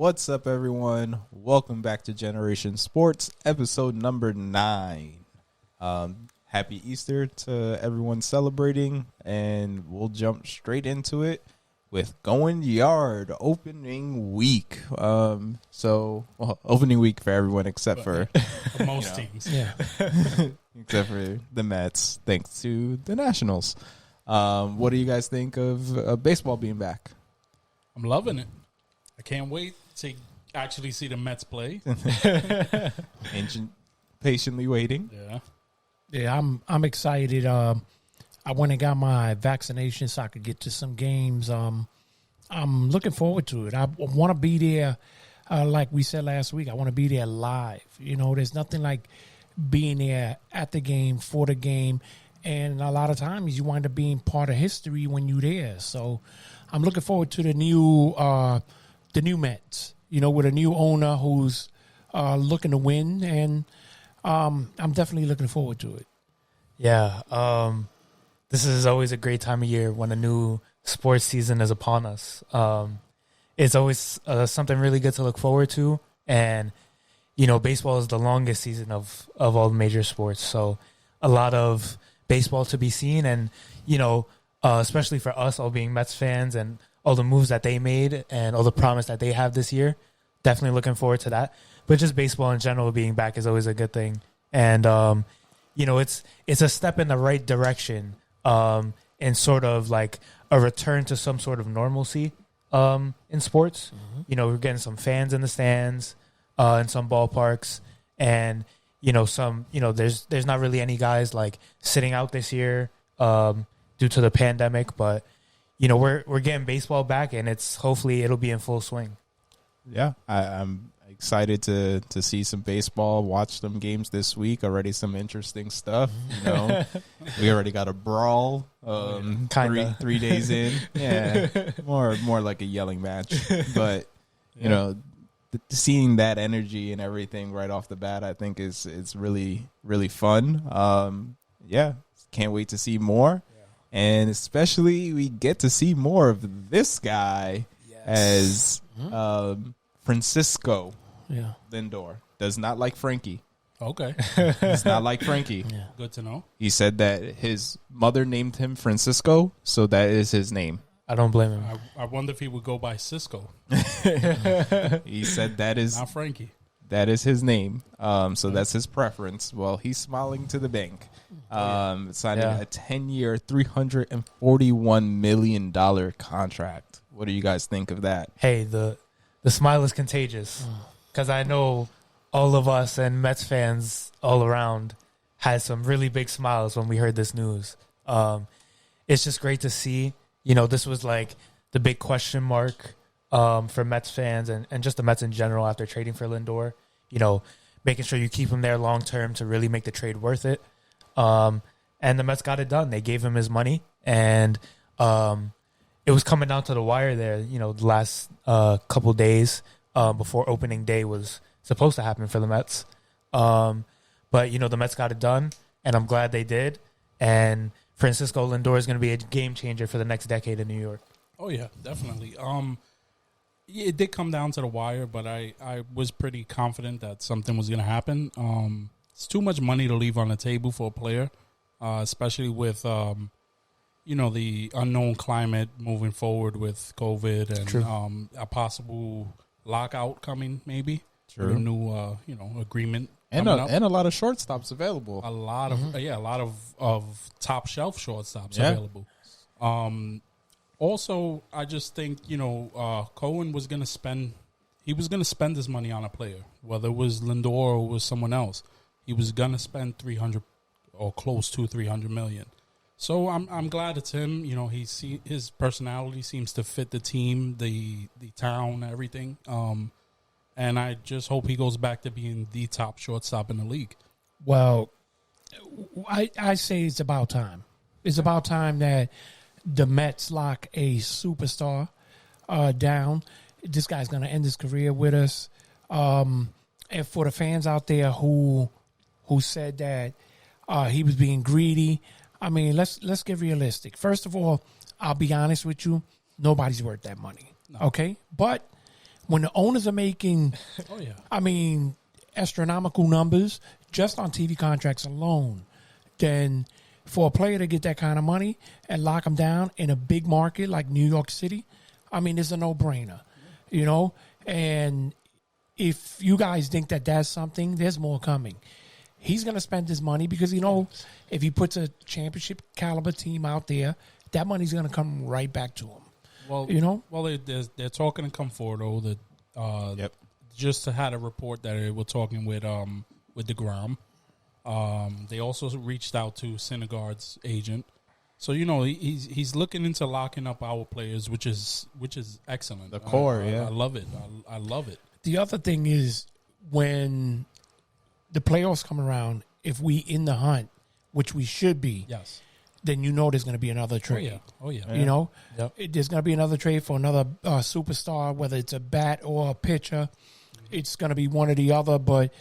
What's up, everyone? Welcome back to Generation Sports, episode number 9. Happy Easter to everyone celebrating, and we'll jump straight into it with GoinYard opening week. Opening week for everyone except for most teams. Yeah. Except for the Mets, thanks to the Nationals. What do you guys think of baseball being back? I'm loving it. I can't wait to actually see the Mets play. Patiently waiting. Yeah, I'm excited. I went and got my vaccination so I could get to some games. I'm looking forward to it. I want to be there, like we said last week. I want to be there live. You know, there's nothing like being there at the game, for the game, and a lot of times you wind up being part of history when you're there. So I'm looking forward to the new Mets. You know, with a new owner who's looking to win, and I'm definitely looking forward to it. Yeah, this is always a great time of year when a new sports season is upon us. It's always something really good to look forward to, and you know, baseball is the longest season of all the major sports, so a lot of baseball to be seen, and you know, especially for us all being Mets fans and all the moves that they made and all the promise that they have this year, definitely looking forward to that. But just baseball in general being back is always a good thing. And, you know, it's a step in the right direction and sort of like a return to some sort of normalcy in sports. Mm-hmm. You know, we're getting some fans in the stands in some ballparks. And, you know, there's not really any guys like sitting out this year due to the pandemic. But, you know, we're getting baseball back, and hopefully it'll be in full swing. Yeah, I'm excited to see some baseball, watch some games this week. Already some interesting stuff. You know, we already got a brawl 3 days in. Yeah, more like a yelling match. But you know, seeing that energy and everything right off the bat, I think is really really fun. Yeah, can't wait to see more. And especially we get to see more of this guy as Francisco Lindor. Does not like Frankie. Okay. It's not like Frankie. Yeah. Good to know. He said that his mother named him Francisco, so that is his name. I don't blame him. I wonder if he would go by Cisco. He said that is not Frankie. That is his name. So that's his preference. Well, he's smiling to the bank. Signing a 10-year, $341 million contract. What do you guys think of that? Hey, the smile is contagious because I know all of us and Mets fans all around had some really big smiles when we heard this news. It's just great to see. You know, this was like the big question mark for Mets fans and just the Mets in general after trading for Lindor. You know, making sure you keep him there long term to really make the trade worth it. And the Mets got it done. They gave him his money, and it was coming down to the wire there, you know, the last couple days before opening day was supposed to happen for the Mets. But, you know, the Mets got it done, and I'm glad they did. And Francisco Lindor is going to be a game changer for the next decade in New York. Oh, yeah, definitely. It did come down to the wire, but I was pretty confident that something was going to happen. It's too much money to leave on the table for a player, especially with, you know, the unknown climate moving forward with COVID and a possible lockout coming maybe. True. With a new, you know, agreement. And a lot of shortstops available. A lot of top shelf shortstops available. Also, I just think, you know, Cohen was going to spend his money on a player, whether it was Lindor or it was someone else. He was going to spend $300 or close to $300 million. So I'm glad it's him. You know, his personality seems to fit the team, the town, everything. And I just hope he goes back to being the top shortstop in the league. Well, I say it's about time. It's about time that the Mets lock a superstar down. This guy's going to end his career with us. And for the fans out there who said that he was being greedy, I mean, let's get realistic. First of all, I'll be honest with you, nobody's worth that money. No. Okay? But when the owners are making, I mean, astronomical numbers just on TV contracts alone, then for a player to get that kind of money and lock them down in a big market like New York City, I mean, it's a no-brainer, you know? And if you guys think that that's something, there's more coming. He's going to spend his money because, you know, if he puts a championship caliber team out there, that money's going to come right back to him. Well, you know, they're talking to come forward though. That just had a report that they were talking with DeGrom. They also reached out to Syndergaard's agent, so you know he's looking into locking up our players, which is excellent. The core, I love it. I love it. The other thing is when the playoffs come around, if we in the hunt, which we should be, yes, then you know there's going to be another trade. Oh yeah. You know, Yep. There's going to be another trade for another superstar, whether it's a bat or a pitcher. It's going to be one or the other. But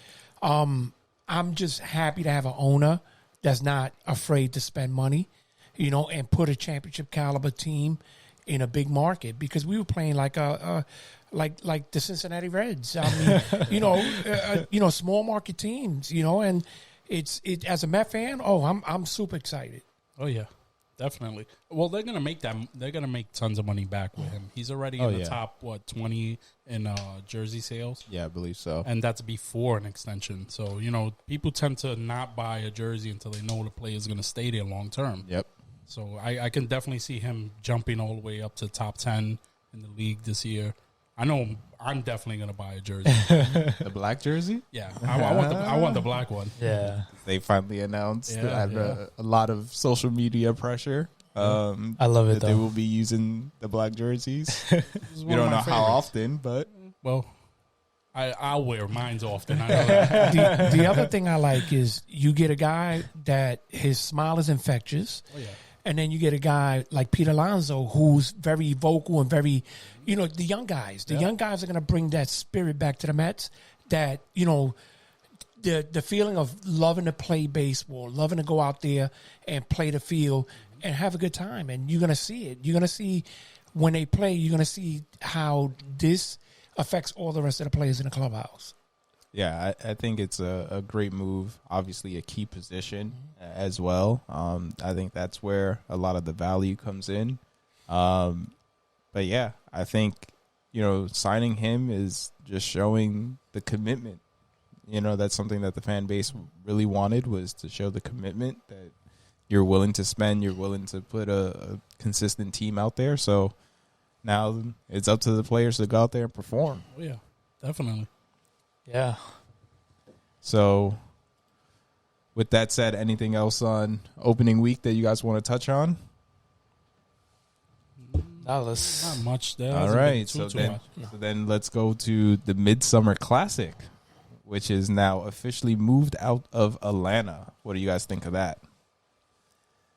I'm just happy to have an owner that's not afraid to spend money, you know, and put a championship caliber team in a big market, because we were playing like like the Cincinnati Reds. I mean, you know, small market teams, you know, and it as a Met fan, I'm super excited. Oh yeah, definitely. Well, they're gonna make that. They're gonna make tons of money back with him. He's already in the top 20 in jersey sales. Yeah, I believe so. And that's before an extension. So you know, people tend to not buy a jersey until they know the player is gonna stay there long term. Yep. So I can definitely see him jumping all the way up to top 10 in the league this year. I know I'm definitely gonna buy a jersey. The black jersey? Yeah, I want the black one. Yeah, they finally announced a lot of social media pressure. I love it. That they will be using the black jerseys. We don't know how often, but well, I'll wear mine's often. I know that. The other thing I like is you get a guy that his smile is infectious. Oh yeah. And then you get a guy like Pete Alonso who's very vocal and very, you know, the young guys. The young guys are going to bring that spirit back to the Mets, that, you know, the feeling of loving to play baseball, loving to go out there and play the field and have a good time. And you're going to see it. You're going to see when they play, you're going to see how this affects all the rest of the players in the clubhouse. Yeah, I think it's a great move. Obviously, a key position as well. I think that's where a lot of the value comes in. But yeah, I think, you know, signing him is just showing the commitment. You know, that's something that the fan base really wanted, was to show the commitment that you're willing to spend, you're willing to put a consistent team out there. So now it's up to the players to go out there and perform. Oh yeah, definitely. Yeah. So, with that said, anything else on opening week that you guys want to touch on? Not much there. All right. So then let's go to the Midsummer Classic, which is now officially moved out of Atlanta. What do you guys think of that? I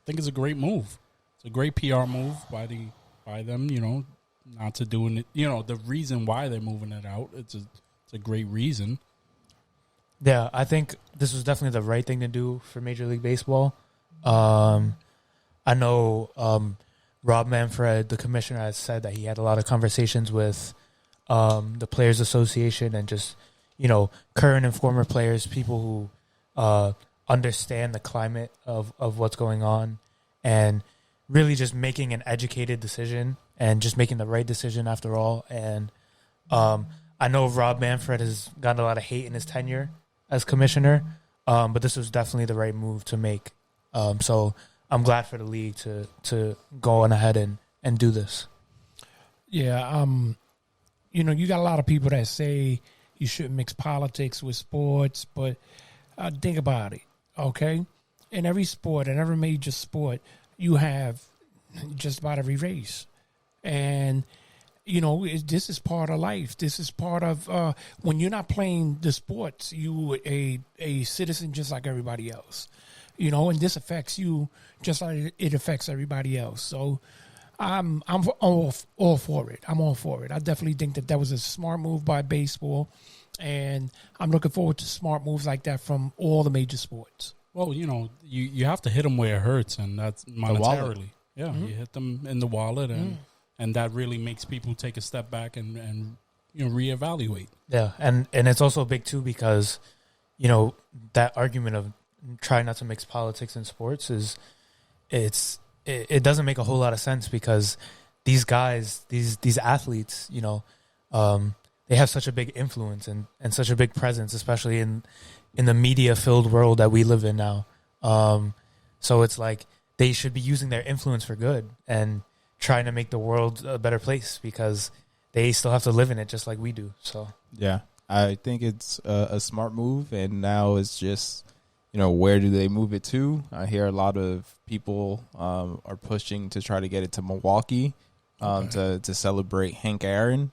think it's a great move. It's a great PR move by them, you know, not to doing it. You know, the reason why they're moving it out, it's a great reason. Yeah, I think this was definitely the right thing to do for Major League Baseball. I know Rob Manfred, the commissioner, has said that he had a lot of conversations with the Players Association and just, you know, current and former players, people who understand the climate of what's going on, and really just making an educated decision and just making the right decision after all. And I know Rob Manfred has gotten a lot of hate in his tenure as commissioner, but this was definitely the right move to make. So I'm glad for the league to go on ahead and do this. Yeah, you know, you got a lot of people that say you shouldn't mix politics with sports, but think about it, okay? In every sport, in every major sport, you have just about every race. And you know, this is part of life. This is part of when you're not playing the sports, you a citizen just like everybody else. You know, and this affects you just like it affects everybody else. So I'm all for it. I'm all for it. I definitely think that was a smart move by baseball, and I'm looking forward to smart moves like that from all the major sports. Well, you know, you have to hit them where it hurts, and that's monetarily. Yeah, you hit them in the wallet, and that really makes people take a step back and reevaluate. Yeah, and it's also big too because, that argument of try not to mix politics and sports it doesn't make a whole lot of sense because these guys, these athletes, they have such a big influence and such a big presence, especially in the media-filled world that we live in now. So it's like they should be using their influence for good and trying to make the world a better place because they still have to live in it just like we do. So yeah, I think it's a smart move, and now it's just, where do they move it to? I hear a lot of people are pushing to try to get it to Milwaukee to celebrate Hank Aaron.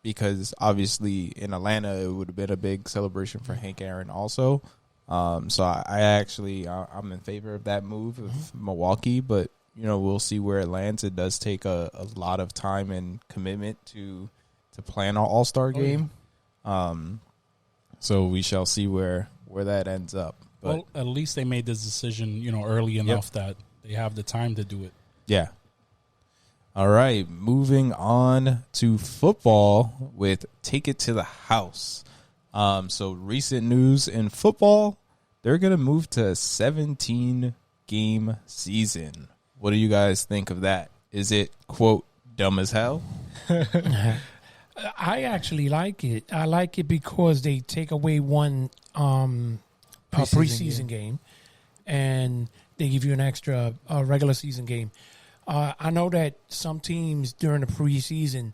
Because obviously in Atlanta it would have been a big celebration for Hank Aaron also. So I'm in favor of that move of Milwaukee, but we'll see where it lands. It does take a lot of time and commitment to plan our All-Star game. So we shall see where that ends up. But, well, at least they made this decision, early enough that they have the time to do it. Yeah. All right, moving on to football with Take It to the House. So recent news in football, they're going to move to a 17-game season. What do you guys think of that? Is it, quote, dumb as hell? I actually like it. I like it because they take away one preseason game and they give you an extra regular season game. I know that some teams during the preseason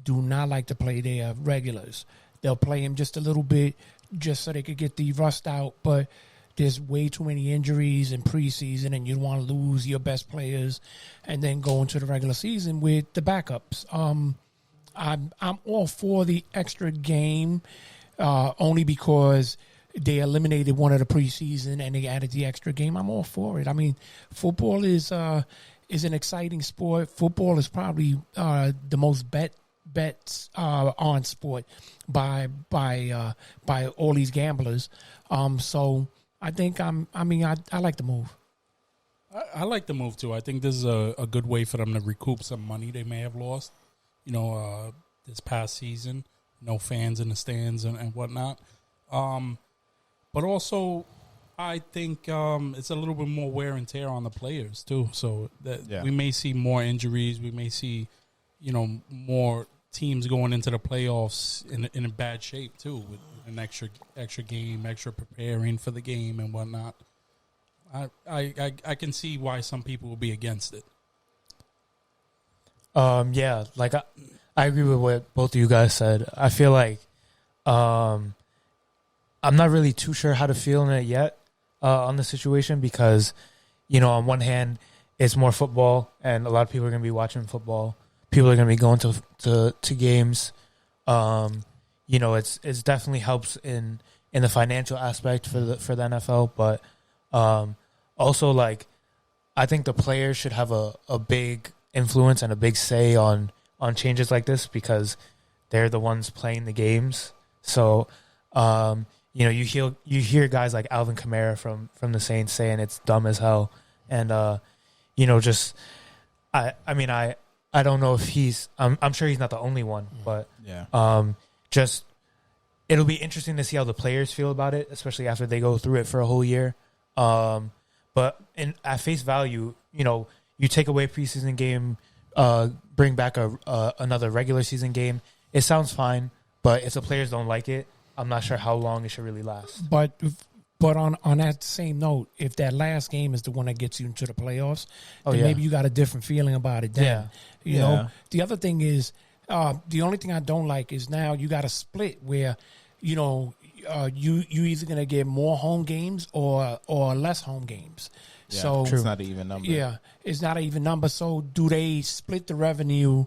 do not like to play their regulars. They'll play them just a little bit just so they could get the rust out, but there's way too many injuries in preseason, and you don't want to lose your best players and then go into the regular season with the backups. I'm all for the extra game, only because they eliminated one of the preseason and they added the extra game. I'm all for it. I mean, football is an exciting sport. Football is probably the most bets on sport by all these gamblers. So I think I like the move. I like the move too. I think this is a good way for them to recoup some money they may have lost. This past season, no fans in the stands and whatnot. But also, I think it's a little bit more wear and tear on the players too. So that we may see more injuries. We may see, more teams going into the playoffs in a bad shape too, with an extra game, extra preparing for the game and whatnot. I can see why some people will be against it. Like I agree with what both of you guys said. I feel like I'm not really too sure how to feel in it yet on the situation because, on one hand, it's more football and a lot of people are going to be watching football. People are going to be going to games. It's definitely helps in the financial aspect for the NFL, but also like I think the players should have a big influence and a big say on changes like this because they're the ones playing the games. So, you hear guys like Alvin Kamara from the Saints saying it's dumb as hell, and I don't know if he's I'm sure he's not the only one, but it'll be interesting to see how the players feel about it, especially after they go through it for a whole year. But at face value, you take away preseason game, bring back another regular season game. It sounds fine, but if the players don't like it, I'm not sure how long it should really last. But on that same note, if that last game is the one that gets you into the playoffs, then maybe you got a different feeling about it then. You know, the other thing is, the only thing I don't like is now you got a split where, you either going to get more home games or less home games. Yeah, so it's not an even number. Yeah, it's not an even number. So do they split the revenue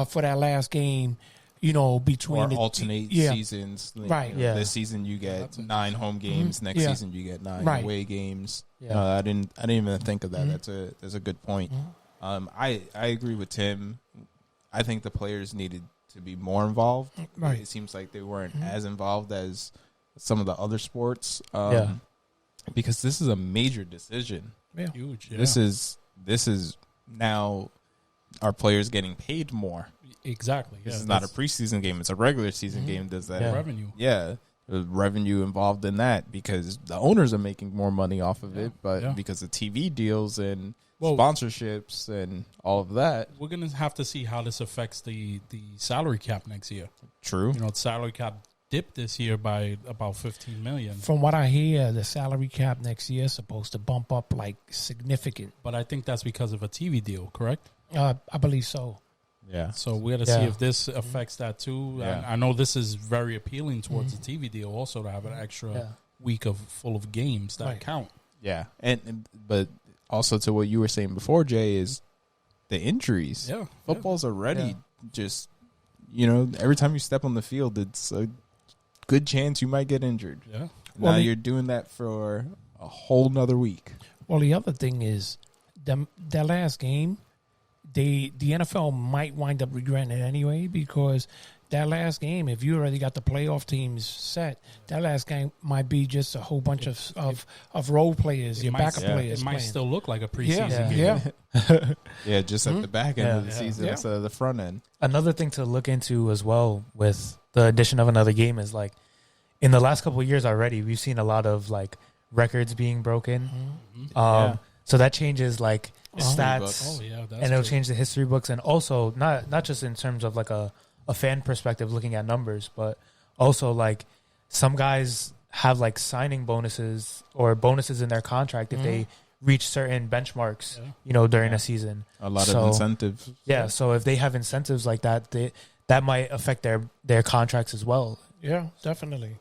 for that last game? Between or alternate seasons. Right. This season you get 9 home games. Next season you get 9 away games. Yeah. I didn't even think of that. That's a good point. I agree with Tim. I think the players needed to be more involved. Right. It seems like they weren't as involved as some of the other sports. Because this is a major decision. Yeah. Huge. Yeah. This is now are players getting paid more? Exactly. This is not a preseason game; it's a regular season game. Does that revenue? Yeah, the revenue involved in that because the owners are making more money off of it, but because of TV deals and sponsorships and all of that, we're gonna have to see how this affects the salary cap next year. True. The salary cap dipped this year by about $15 million. From what I hear, the salary cap next year is supposed to bump up like significant. But I think that's because of a TV deal, correct? I believe so. Yeah. So we got to see if this affects that too. Yeah. I know this is very appealing towards the TV deal also to have an extra week full of games that count. Yeah. But also to what you were saying before, Jay, is the injuries. Yeah. Football's already just, every time you step on the field, it's a good chance you might get injured. Yeah. Now you're doing that for a whole nother week. Well, the other thing is that last game, the NFL might wind up regretting it anyway because that last game, if you already got the playoff teams set, that last game might be just a whole bunch of role players, your backup players. It might playing. still look like a preseason game. Yeah. Yeah, just at the back end of the season instead of the front end. Another thing to look into as well with the addition of another game is like in the last couple of years already, we've seen a lot of like records being broken. So that changes like stats, and it'll change the history books, and also not just in terms of like a fan perspective looking at numbers, but also like some guys have like signing bonuses or bonuses in their contract if they reach certain benchmarks, during a season. A lot of incentives. Yeah, so if they have incentives like that, that might affect their contracts as well. Yeah, definitely.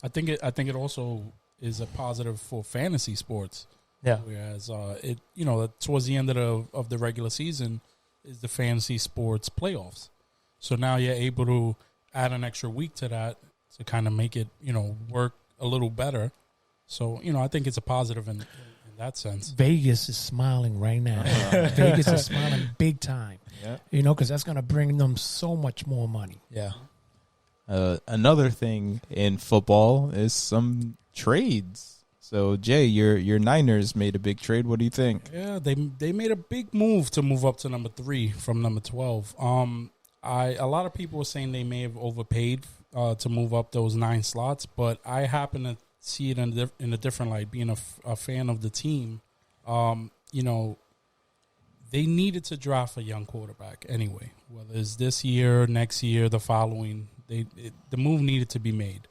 I think it also is a positive for fantasy sports. Yeah. Whereas towards the end of the regular season is the fantasy sports playoffs. So now you're able to add an extra week to that to kind of make it, work a little better. So, I think it's a positive in that sense. Vegas is smiling right now. Vegas is smiling big time. Yeah. Because that's going to bring them so much more money. Yeah. Another thing in football is some trades. So, Jay, your Niners made a big trade. What do you think? Yeah, they made a big move to move up to number 3 from number 12. A lot of people were saying they may have overpaid to move up those 9 slots, but I happen to see it in a different light. Being a fan of the team, they needed to draft a young quarterback anyway. Whether it's this year, next year, the following, the move needed to be made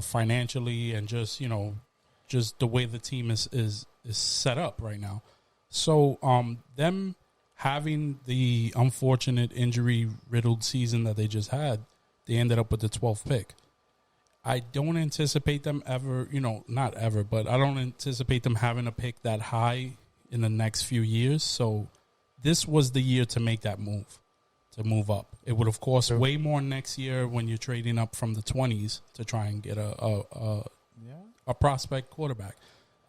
financially and just the way the team is set up right now. So them having the unfortunate injury-riddled season that they just had, they ended up with the 12th pick. I don't anticipate them ever, not ever, but I don't anticipate them having a pick that high in the next few years. So this was the year to make that move, to move up. It would, of course, way more next year when you're trading up from the 20s to try and get a prospect quarterback.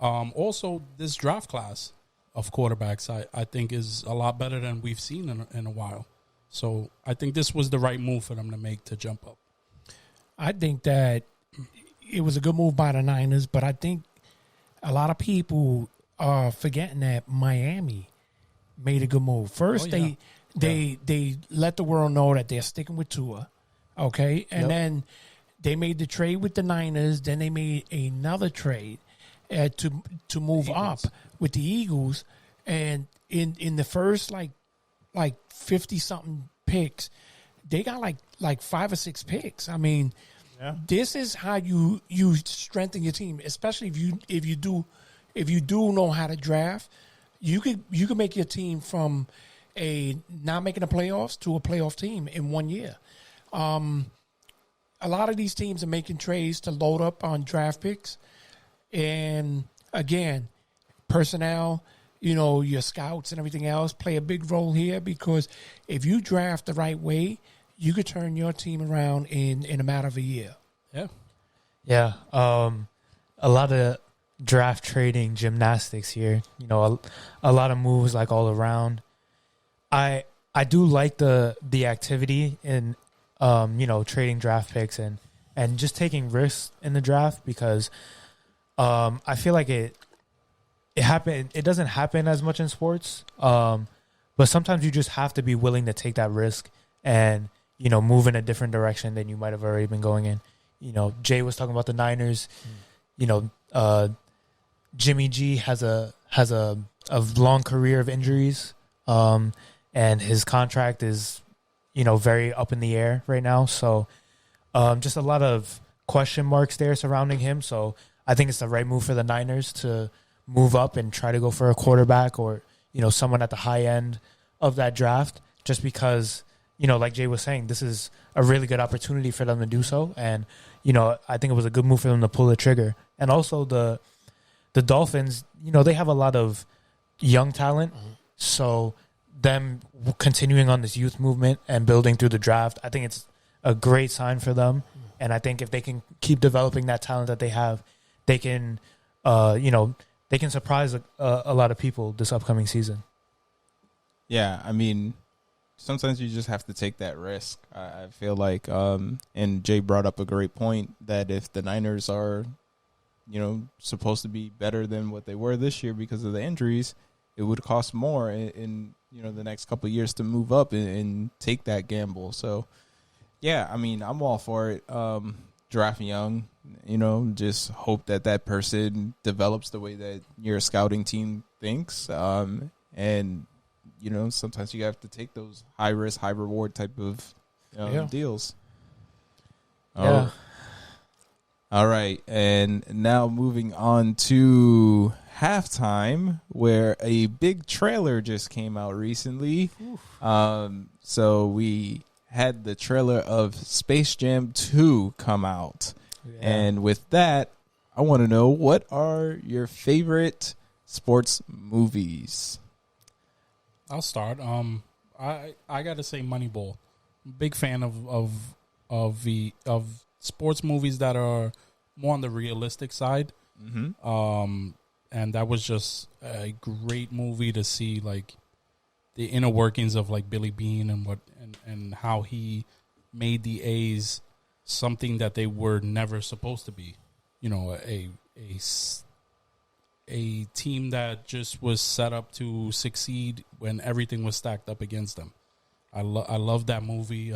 Also, this draft class of quarterbacks, I think, is a lot better than we've seen in a while. So I think this was the right move for them to make to jump up. I think that it was a good move by the Niners, but I think a lot of people are forgetting that Miami made a good move. First, they let the world know that they're sticking with Tua, okay? And then they made the trade with the Niners. Then they made another trade to move up with the Eagles. And in the first like 50-something picks, they got like 5 or 6 picks. I mean, this is how you strengthen your team, especially if you do know how to draft. You could make your team from a not making the playoffs to a playoff team in 1 year. A lot of these teams are making trades to load up on draft picks. And again, personnel, your scouts and everything else play a big role here, because if you draft the right way, you could turn your team around in a matter of a year. Yeah. Yeah. A lot of draft trading gymnastics here. A lot of moves like all around. I do like the activity in trading draft picks and just taking risks in the draft, because I feel like it doesn't happen as much in sports. But sometimes you just have to be willing to take that risk and, move in a different direction than you might have already been going in. Jay was talking about the Niners. Jimmy G has a long career of injuries, and his contract is, very up in the air right now. So just a lot of question marks there surrounding him. So I think it's the right move for the Niners to move up and try to go for a quarterback or, someone at the high end of that draft, just because, like Jay was saying, this is a really good opportunity for them to do so. And, I think it was a good move for them to pull the trigger. And also the Dolphins, they have a lot of young talent. Mm-hmm. So them continuing on this youth movement and building through the draft, I think it's a great sign for them. And I think if they can keep developing that talent that they have, they can, they can surprise a lot of people this upcoming season. Yeah, I mean, sometimes you just have to take that risk. I feel like, and Jay brought up a great point, that if the Niners are, supposed to be better than what they were this year because of the injuries, it would cost more in the next couple of years to move up and take that gamble. So, yeah, I mean, I'm all for it. Draft young, just hope that person develops the way that your scouting team thinks. And, sometimes you have to take those high risk, high reward type of deals. Yeah. All right. And now moving on to halftime, where a big trailer just came out recently. So we had the trailer of Space Jam 2 come out. Yeah. And with that, I want to know, what are your favorite sports movies? I'll start. I gotta say Moneyball. Big fan of sports movies that are more on the realistic side. Mm-hmm. And that was just a great movie to see, like, the inner workings of, like, Billy Beane and how he made the A's something that they were never supposed to be. A team that just was set up to succeed when everything was stacked up against them. I love that movie.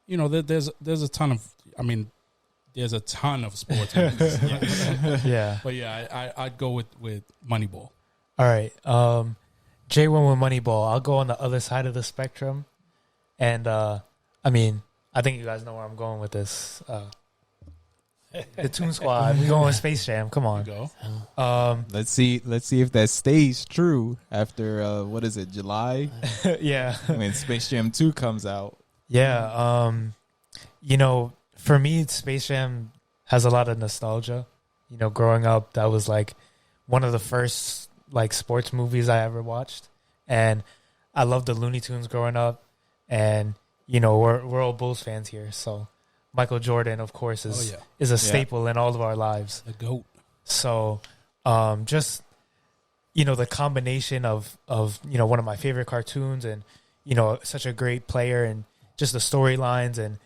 There's a ton of, there's a ton of sports movies. Yeah. But yeah, I'd go with Moneyball. All right. Jay went with Moneyball. I'll go on the other side of the spectrum. And, I think you guys know where I'm going with this. The Toon Squad. We're going with Space Jam. Come on. Go. Let's see if that stays true after, what is it, July? Yeah. When Space Jam 2 comes out. Yeah. For me, Space Jam has a lot of nostalgia. Growing up, that was like one of the first like sports movies I ever watched. And I loved the Looney Tunes growing up. And, we're all Bulls fans here. So Michael Jordan, of course, is a staple in all of our lives. The GOAT. So just, the combination of one of my favorite cartoons and, such a great player and just the storylines and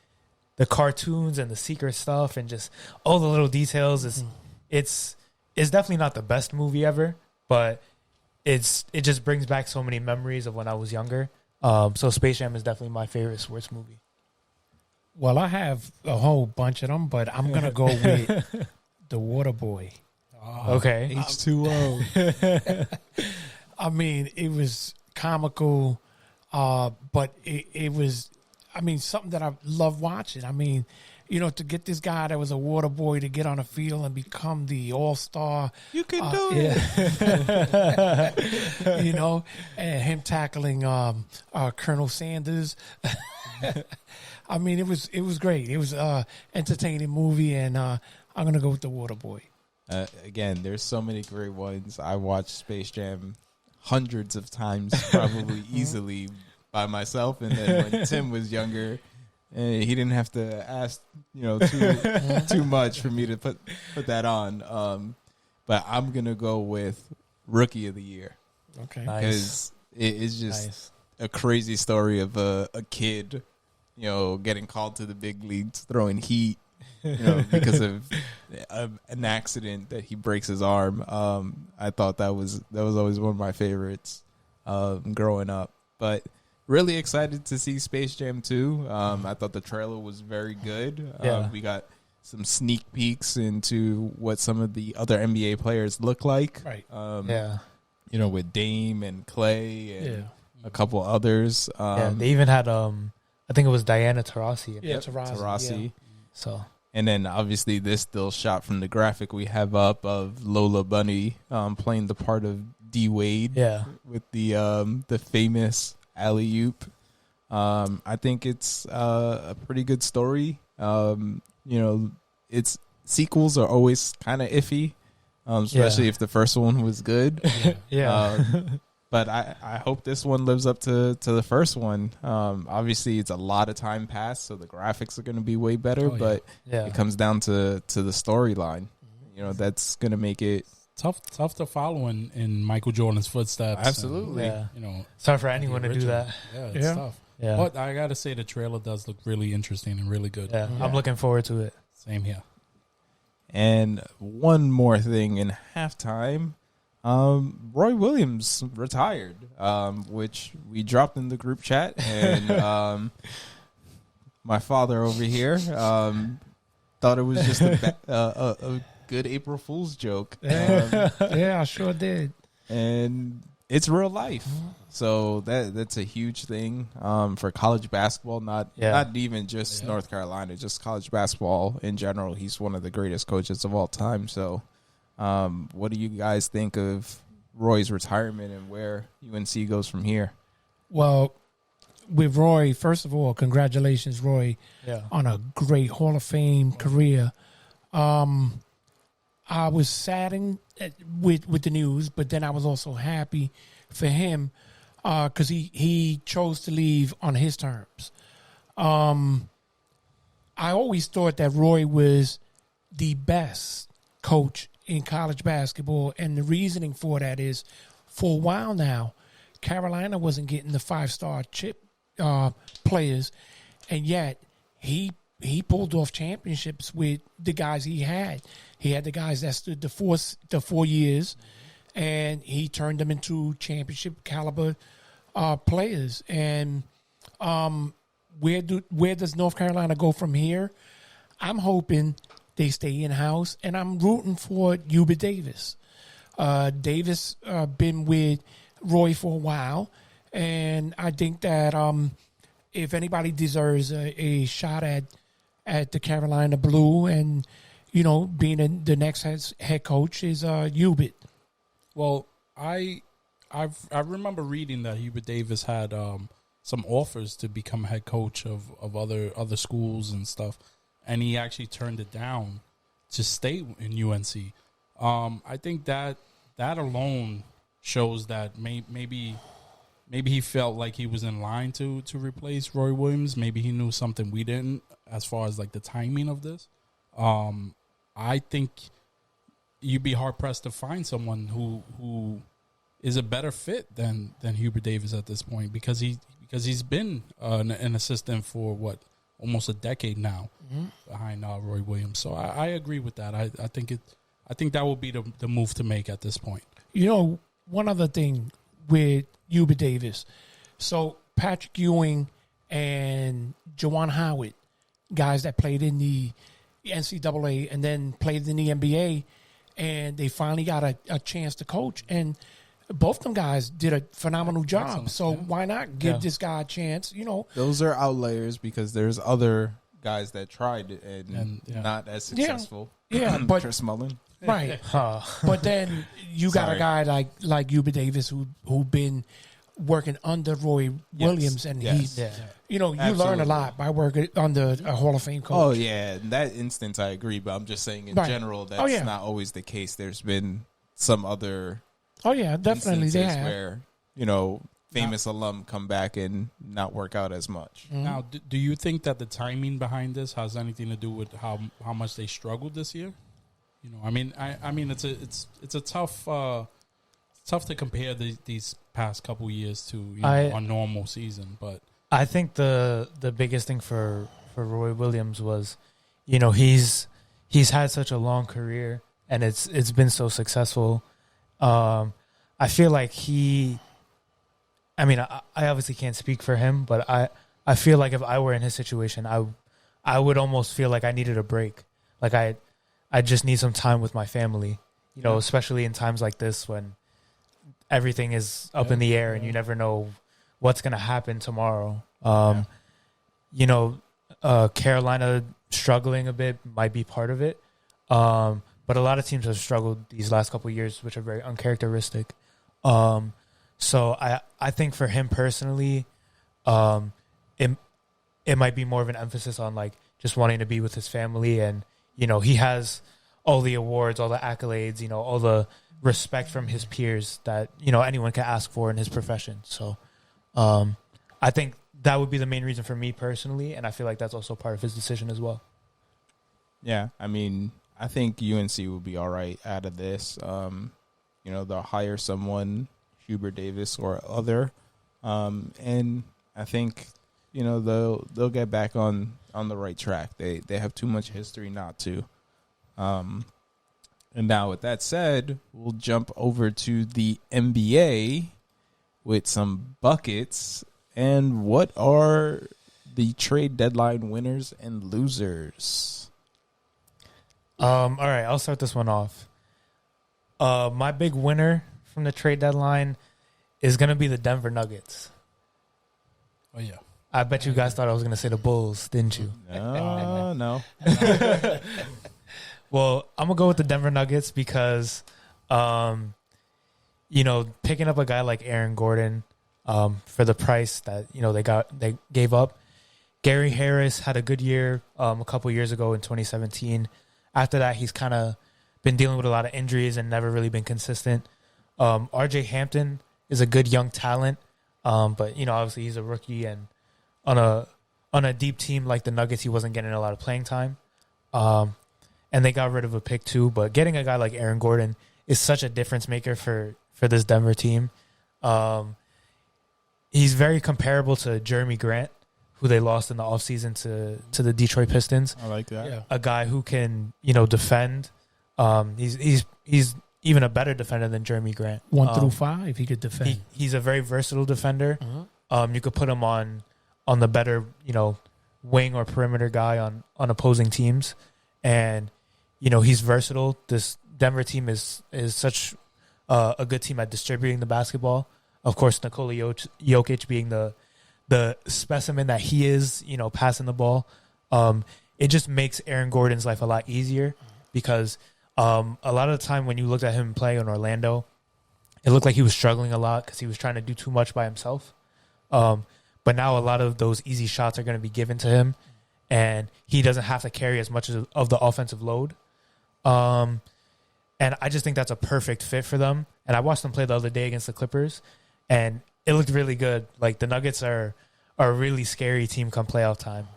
the cartoons and the secret stuff and just all the little details. It's definitely not the best movie ever, but it just brings back so many memories of when I was younger. So Space Jam is definitely my favorite sports movie. Well, I have a whole bunch of them, but I'm going to go with The Water Boy. Okay. H2O. It was comical, but it was, something that I love watching. To get this guy that was a water boy to get on a field and become the all-star. You can do it. And him tackling Colonel Sanders. It was great. It was entertaining movie, and I'm going to go with The Water Boy. Again, there's so many great ones. I watched Space Jam hundreds of times, probably easily by myself. And then when Tim was younger, he didn't have to ask, too much for me to put that on. But I'm going to go with Rookie of the Year. Okay. Because it is just a crazy story of a kid, getting called to the big leagues, throwing heat, because of an accident that he breaks his arm. I thought that was always one of my favorites. growing up. But really excited to see Space Jam 2. I thought the trailer was very good. We got some sneak peeks into what some of the other NBA players look like. Right. You know, with Dame and Clay and a couple others. They even had I think it was Diana Taurasi. Taurasi. Yeah. So, and then obviously this still shot from the graphic we have up of Lola Bunny playing the part of D Wade. With the famous alley-oop. I think it's a pretty good story. You know, its sequels are always kind of iffy, especially if the first one was good. But I hope this one lives up to the first one. Obviously, it's a lot of time passed, so the graphics are going to be way better. But it comes down to the storyline. You know, that's going to make it tough to follow in Michael Jordan's footsteps. Absolutely. And, you know, it's hard for anyone to do that. Yeah, it's tough. Yeah. But I got to say the trailer does look really interesting and really good. I'm looking forward to it. Same here. And one more thing in halftime. Roy Williams retired, which we dropped in the group chat, and my father over here thought it was just a good April Fool's joke. I sure did. And it's real life, so that's a huge thing for college basketball. Not even just North Carolina, just college basketball in general. He's one of the greatest coaches of all time. So. What do you guys think of Roy's retirement and where UNC goes from here? Well, with Roy, first of all, congratulations, Roy, on a great Hall of Fame career. I was saddened with the news, but then I was also happy for him because he chose to leave on his terms. I always thought that Roy was the best coach in college basketball, and the reasoning for that is, for a while now, Carolina wasn't getting the 5-star chip players, and yet he pulled off championships with the guys he had. He had the guys that stood the 4 years, and he turned them into championship caliber players. And where does North Carolina go from here? I'm hoping they stay in-house, and I'm rooting for Hubert Davis. Davis been with Roy for a while, and I think that if anybody deserves a shot at the Carolina Blue and, you know, being the next head coach is Hubert. Well, I remember reading that Hubert Davis had some offers to become head coach of other schools and stuff. And he actually turned it down to stay in UNC. I think that alone shows that maybe he felt like he was in line to replace Roy Williams. Maybe he knew something we didn't as far as like the timing of this. I think you'd be hard pressed to find someone who is a better fit than Hubert Davis at this point because he's been an assistant for almost a decade now behind Roy Williams. So I agree with that. I think that would be the move to make at this point. You know, one other thing with Hubert Davis. So Patrick Ewing and Juwan Howard, guys that played in the NCAA and then played in the NBA, and they finally got a chance to coach. And both of them guys did a phenomenal job. Excellent. So why not give this guy a chance? You know, those are outliers because there's other guys that tried it and not as successful. Yeah, but Chris Mullin, right? But then you got a guy like Hubert Davis who been working under Roy Williams, and he's you know, you learn a lot by working under a Hall of Fame coach. Oh yeah, in that instance I agree, but I'm just saying in general that's not always the case. There's been some other. Oh yeah, definitely they have. Where, you know, famous alum come back and not work out as much. Mm-hmm. Now, do you think that the timing behind this has anything to do with how much they struggled this year? You know, I mean, it's a tough to compare these past couple years to a normal season, but I think the biggest thing for Roy Williams was, you know, he's had such a long career and it's been so successful. I feel like he I mean, I obviously can't speak for him, but I feel like if I were in his situation, I would almost feel like I needed a break. Like I just need some time with my family, you know, especially in times like this when everything is up in the air and you never know what's going to happen tomorrow. You know, Carolina struggling a bit might be part of it. But a lot of teams have struggled these last couple of years, which are very uncharacteristic. So I think for him personally, it might be more of an emphasis on like just wanting to be with his family. And, you know, he has all the awards, all the accolades, you know, all the respect from his peers that, you know, anyone can ask for in his profession. So I think that would be the main reason for me personally. And I feel like that's also part of his decision as well. Yeah, I mean, I think UNC will be all right out of this. You know, they'll hire someone, Hubert Davis or other, and I think, you know, they'll get back on the right track. They have too much history not to. And now with that said, we'll jump over to the NBA with some buckets. And what are the trade deadline winners and losers? All right, I'll start this one off. My big winner from the trade deadline is going to be the Denver Nuggets. Oh, yeah. I bet you guys thought I was going to say the Bulls, didn't you? No. Well, I'm going to go with the Denver Nuggets because, you know, picking up a guy like Aaron Gordon for the price that, you know, they gave up. Gary Harris had a good year a couple years ago in 2017. After that, he's kind of been dealing with a lot of injuries and never really been consistent. RJ Hampton is a good young talent, but, you know, obviously he's a rookie, and on a deep team like the Nuggets, he wasn't getting a lot of playing time. And they got rid of a pick too, but getting a guy like Aaron Gordon is such a difference maker for this Denver team. He's very comparable to Jeremy Grant, who they lost in the offseason to the Detroit Pistons. I like that. Yeah. A guy who can, you know, defend. He's even a better defender than Jeremy Grant. 1 through 5, he could defend. He's a very versatile defender. You could put him on the better, you know, wing or perimeter guy on opposing teams. And, you know, he's versatile. This Denver team is such a good team at distributing the basketball. Of course, Nikola Jokic being the specimen that he is, you know, passing the ball. It just makes Aaron Gordon's life a lot easier because a lot of the time when you looked at him play in Orlando, it looked like he was struggling a lot because he was trying to do too much by himself. But now a lot of those easy shots are going to be given to him, and he doesn't have to carry as much of the offensive load. And I just think that's a perfect fit for them. And I watched them play the other day against the Clippers, and it looked really good. Like, the Nuggets are a really scary team come playoff time.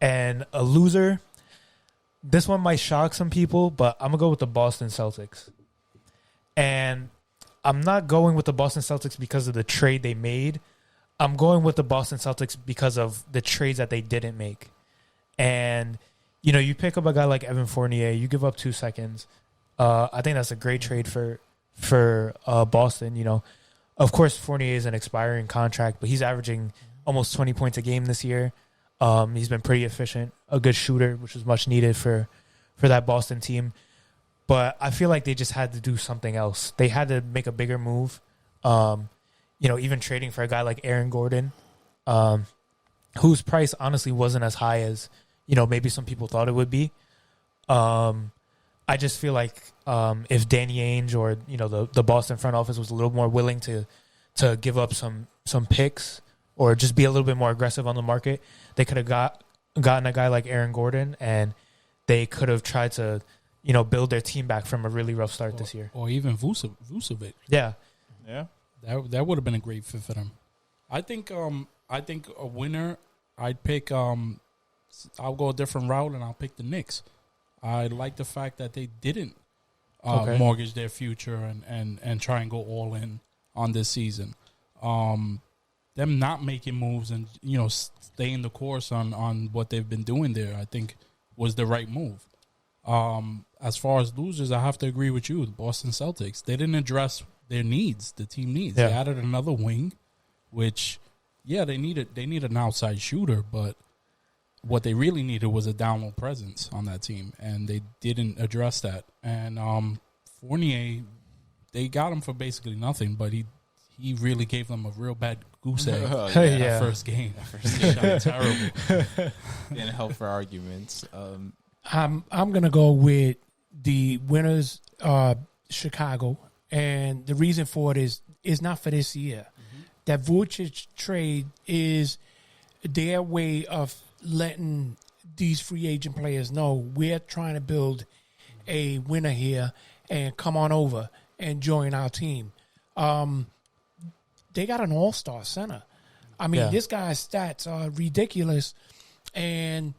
And a loser, this one might shock some people, but I'm going to go with the Boston Celtics. And I'm not going with the Boston Celtics because of the trade they made. I'm going with the Boston Celtics because of the trades that they didn't make. And, you know, you pick up a guy like Evan Fournier, you give up 2 seconds. I think that's a great trade for Boston. You know, of course, Fournier is an expiring contract, but he's averaging almost 20 points a game this year. He's been pretty efficient, a good shooter, which was much needed for that Boston team. But I feel like they just had to do something else. They had to make a bigger move. You know, even trading for a guy like Aaron Gordon, whose price honestly wasn't as high as, you know, maybe some people thought it would be. I just feel like if Danny Ainge or, you know, the Boston front office was a little more willing to give up some picks or just be a little bit more aggressive on the market, they could have gotten a guy like Aaron Gordon, and they could have tried to, you know, build their team back from a really rough start this year. Or even Vucevic. Yeah. Yeah. That would have been a great fit for them. I think a winner, I'd pick I'll go a different route and I'll pick the Knicks. I like the fact that they didn't mortgage their future and try and go all in on this season. Them not making moves and, you know, staying the course on what they've been doing there, I think was the right move. As far as losers, I have to agree with you. The Boston Celtics, they didn't address their needs, the team needs. Yeah. They added another wing, which, they need an outside shooter, but what they really needed was a down low presence on that team, and they didn't address that. And Fournier, they got him for basically nothing, but he really gave them a real bad goose egg that first game. Shot terrible. Didn't help for arguments. I'm gonna go with the winners, Chicago, and the reason for it is not for this year. That Vucic trade is their way of letting these free agent players know we're trying to build a winner here and come on over and join our team. They got an all-star center. I mean, this guy's stats are ridiculous. And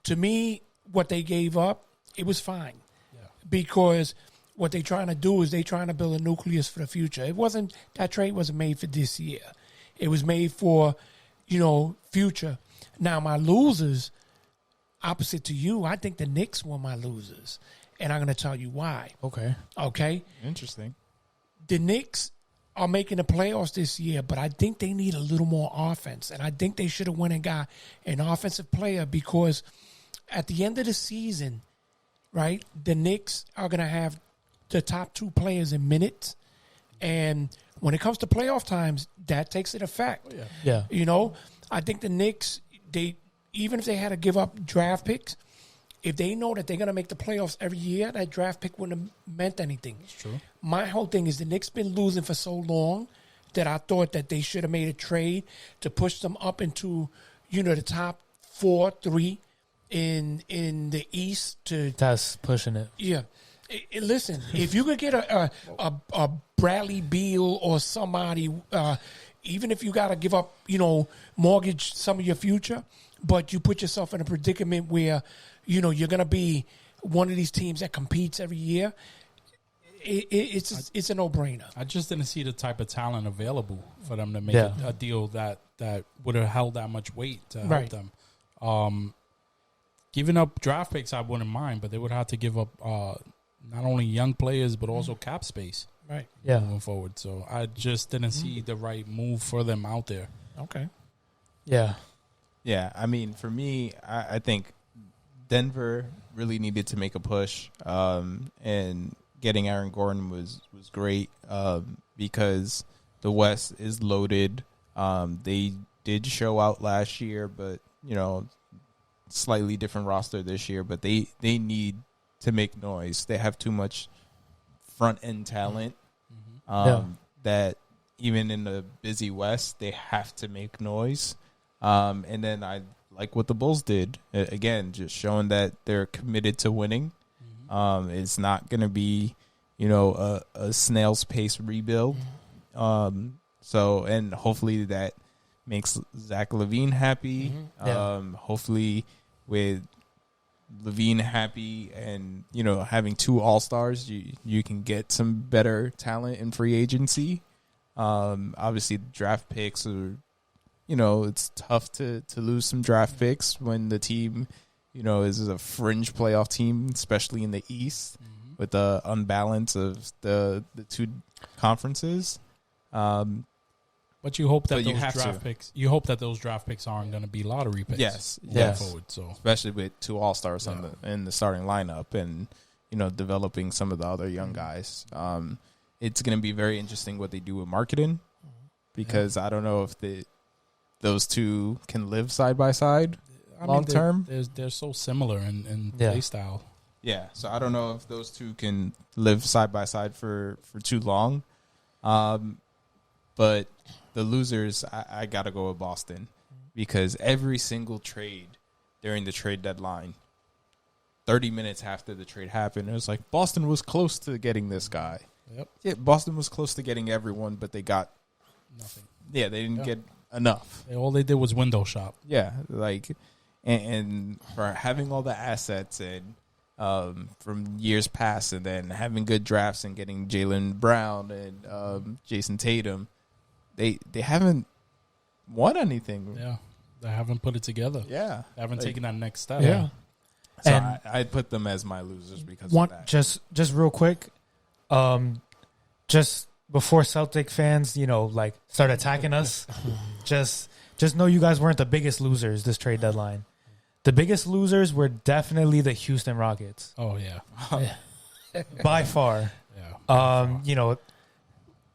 to me, what they gave up, it was fine. Yeah. Because what they're trying to do is they're trying to build a nucleus for the future. That trade wasn't made for this year. It was made for, future. Now, my losers, opposite to you, I think the Knicks were my losers. And I'm going to tell you why. Okay? Interesting. The Knicks are making the playoffs this year, but I think they need a little more offense. And I think they should have went and got an offensive player because at the end of the season, right, the Knicks are going to have the top two players in minutes. And when it comes to playoff times, that takes an effect. Yeah. I think the Knicks, even if they had to give up draft picks, if they know that they're going to make the playoffs every year, that draft pick wouldn't have meant anything. That's true. My whole thing is the Knicks been losing for so long that I thought that they should have made a trade to push them up into, the top 4-3 in the East. That's pushing it. Yeah. Listen, if you could get a Bradley Beal or somebody, even if you got to give up, mortgage some of your future, but you put yourself in a predicament where, you're going to be one of these teams that competes every year, it's a no-brainer. I just didn't see the type of talent available for them to make a deal that would have held that much weight to help them. Giving up draft picks, I wouldn't mind, but they would have to give up not only young players, but also cap space. Right. Yeah. Moving forward. So I just didn't see the right move for them out there. Okay. Yeah. Yeah, I mean, for me, I think Denver really needed to make a push, and getting Aaron Gordon was great because the West is loaded. They did show out last year, but, slightly different roster this year, but they need to make noise. They have too much front-end talent that even in the busy West, they have to make noise. And then I like what the Bulls did. Again, just showing that they're committed to winning. It's not going to be, a snail's pace rebuild. So, and hopefully that makes Zach LaVine happy. Hopefully with LaVine happy and, having two all-stars, you can get some better talent in free agency. Obviously, draft picks are, it's tough to lose some draft picks when the team, is a fringe playoff team, especially in the East, with the unbalance of the two conferences. But you hope that those draft picks aren't going to be lottery picks. Yes. Forward, so especially with two all-stars in the starting lineup and, developing some of the other young guys. It's going to be very interesting what they do with marketing because I don't know if those two can live side by side long term. They're so similar in play style. Yeah, so I don't know if those two can live side by side for too long. But the losers, I got to go with Boston because every single trade during the trade deadline, 30 minutes after the trade happened, it was like Boston was close to getting this guy. Yep. Yeah, Boston was close to getting everyone, but they got nothing. Yeah, they didn't get enough. All they did was window shop. Yeah, and for having all the assets and from years past, and then having good drafts and getting Jaylen Brown and Jason Tatum, they haven't won anything. Yeah, they haven't put it together. Yeah, they haven't taken that next step. Yeah. So I put them as my losers because of that. Just real quick, just before Celtic fans, like start attacking us, just know you guys weren't the biggest losers this trade deadline. The biggest losers were definitely the Houston Rockets. Oh yeah, by far. Yeah.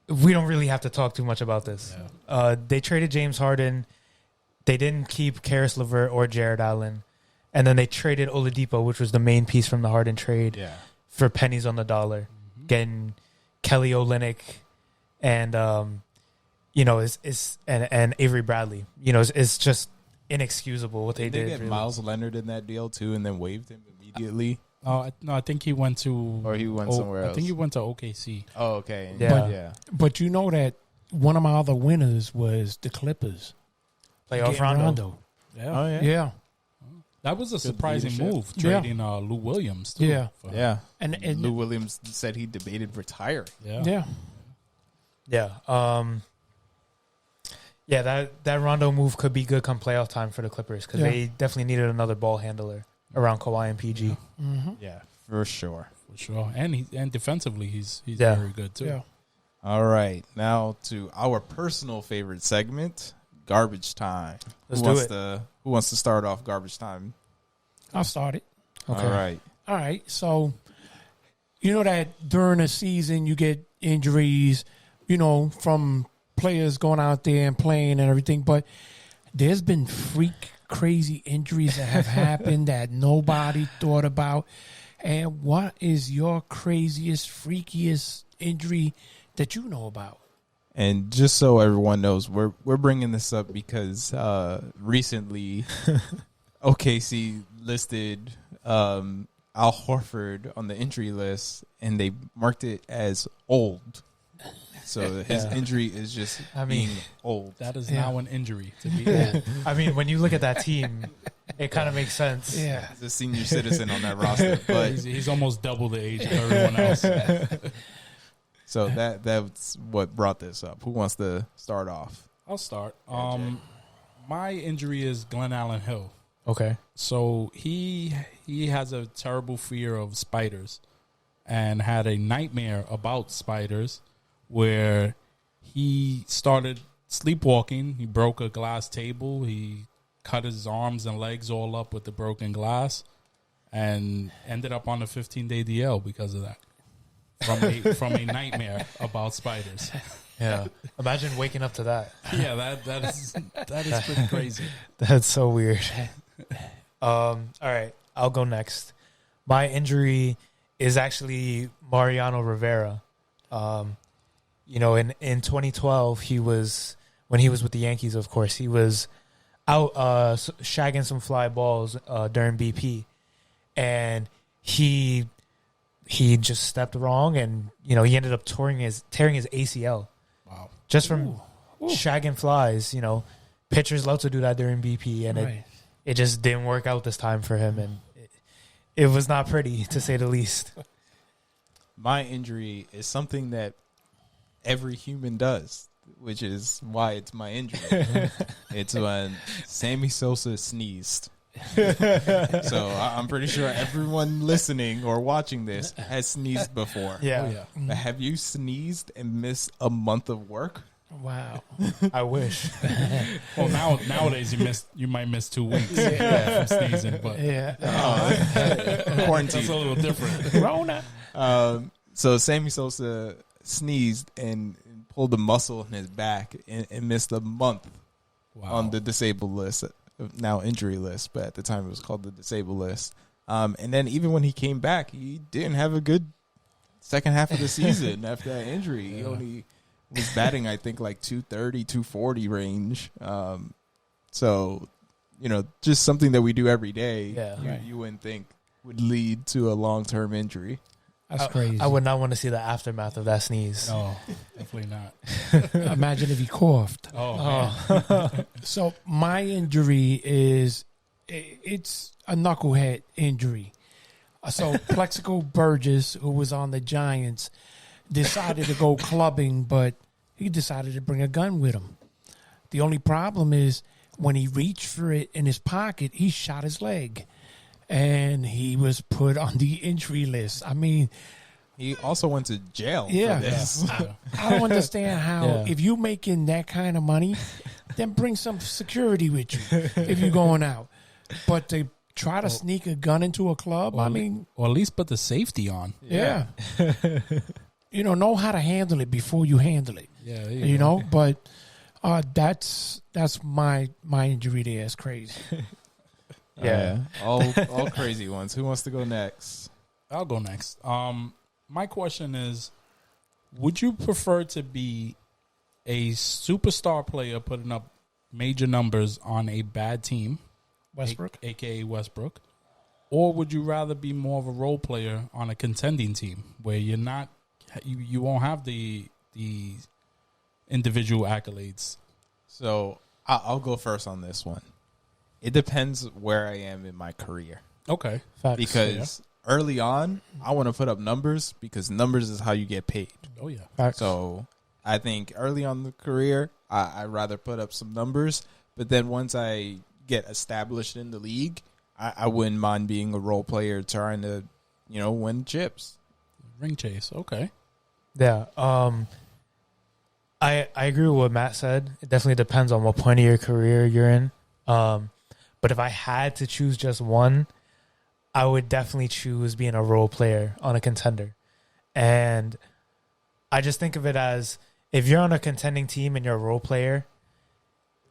We don't really have to talk too much about this. Yeah. They traded James Harden. They didn't keep Karis LeVert or Jared Allen. And then they traded Oladipo, which was the main piece from the Harden trade, for pennies on the dollar. Mm-hmm. Getting Kelly Olynyk and, and Avery Bradley. It's just inexcusable what they did. They get really. Miles Leonard in that deal, too, and then waived him immediately. No, I think he went to... Or he went somewhere else. I think he went to OKC. Oh, okay. Yeah. But you know that one of my other winners was the Clippers. Playoff Rondo. Yeah. Oh, yeah. That was a surprising move, trading Lou Williams, too. Yeah. And Lou Williams said he debated retiring. Yeah. That Rondo move could be good come playoff time for the Clippers because they definitely needed another ball handler around Kawhi and PG. Mm-hmm. Yeah, for sure. And defensively, he's very good too. Yeah. All right, now to our personal favorite segment, Garbage Time. Let's do it. Who wants to start off Garbage Time? I'll start it. Okay. All right. So, you know that during the season you get injuries, from players going out there and playing and everything, but there's been freak crazy injuries that have happened that nobody thought about. And what is your craziest, freakiest injury that you know about? And just so everyone knows, we're bringing this up because recently OKC listed Al Horford on the injury list, and they marked it as old. So his injury is just being old. That is now an injury to be old. I mean, when you look at that team, it kind of makes sense. Yeah. He's a senior citizen on that roster. But he's almost double the age of everyone else. So that's what brought this up. Who wants to start off? I'll start. My injury is Glenn Allen Hill. Okay. So he has a terrible fear of spiders and had a nightmare about spiders where he started sleepwalking. He broke a glass table. He cut his arms and legs all up with the broken glass and ended up on a 15-day DL because of that. From a nightmare about spiders. Yeah. Imagine waking up to that. Yeah, that is pretty crazy. That's so weird. All right, I'll go next. My injury is actually Mariano Rivera. In 2012, when he was with the Yankees, of course, he was out shagging some fly balls during BP, and he just stepped wrong, and he ended up tearing his ACL. Wow! Just from shagging flies. Pitchers love to do that during BP, and it just didn't work out this time for him, and it was not pretty, to say the least. My injury is something that every human does, which is why it's my injury. It's when Sammy Sosa sneezed. So I'm pretty sure everyone listening or watching this has sneezed before. Yeah. But have you sneezed and missed a month of work? Wow. I wish. Well, nowadays you might miss 2 weeks from sneezing, but Quarantine. That's a little different. Corona. So Sammy Sosa sneezed and pulled a muscle in his back and missed a month on the disabled list, now injury list, but at the time it was called the disabled list. And then even when he came back, he didn't have a good second half of the season after that injury. He only was batting, I think, like 230, 240 range. So, just something that we do every day, you wouldn't think would lead to a long-term injury. That's crazy. I would not want to see the aftermath of that sneeze. No, definitely not. Imagine if he coughed. So my injury it's a knucklehead injury. So Plexico Burgess, who was on the Giants, decided to go clubbing, but he decided to bring a gun with him. The only problem is when he reached for it in his pocket, he shot his leg. And he was put on the injury list. I mean, He also went to jail Yeah. for this. I don't understand how Yeah. if you making that kind of money, then bring some security with you if you're going out. But to try to sneak a gun into a club, I mean, or at least put the safety on. yeah. Know how to handle it before you handle it. Yeah, there You go. know, but that's my injury there is crazy. Yeah. All crazy ones. Who wants to go next? I'll go next. My question is, would you prefer to be a superstar player putting up major numbers on a bad team, Westbrook. aka Westbrook, or would you rather be more of a role player on a contending team where you're not, you won't have the individual accolades? So I'll go first on this one. It depends where I am in my career. Okay. Facts. Because early on, I want to put up numbers because numbers is how you get paid. Oh, yeah. Facts. So I think early on in the career, I'd rather put up some numbers. But then once I get established in the league, I wouldn't mind being a role player trying to, win chips. Ring chase. Okay. Yeah. I agree with what Matt said. It definitely depends on what point of your career you're in. But if I had to choose just one, I would definitely choose being a role player on a contender. And I just think of it as if you're on a contending team and you're a role player,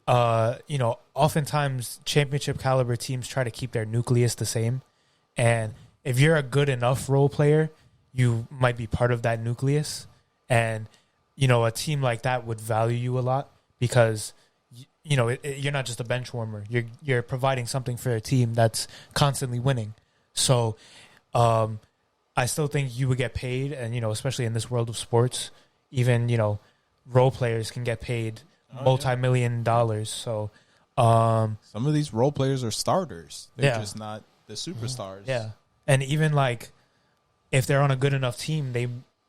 oftentimes championship caliber teams try to keep their nucleus the same. And if you're a good enough role player, you might be part of that nucleus. And, a team like that would value you a lot because, you're not just a bench warmer. You're providing something for a team that's constantly winning. So I still think you would get paid. And, especially in this world of sports, even, role players can get paid multi-million dollars. So some of these role players are starters. They're Yeah. just not the superstars. yeah. And even like if they're on a good enough team,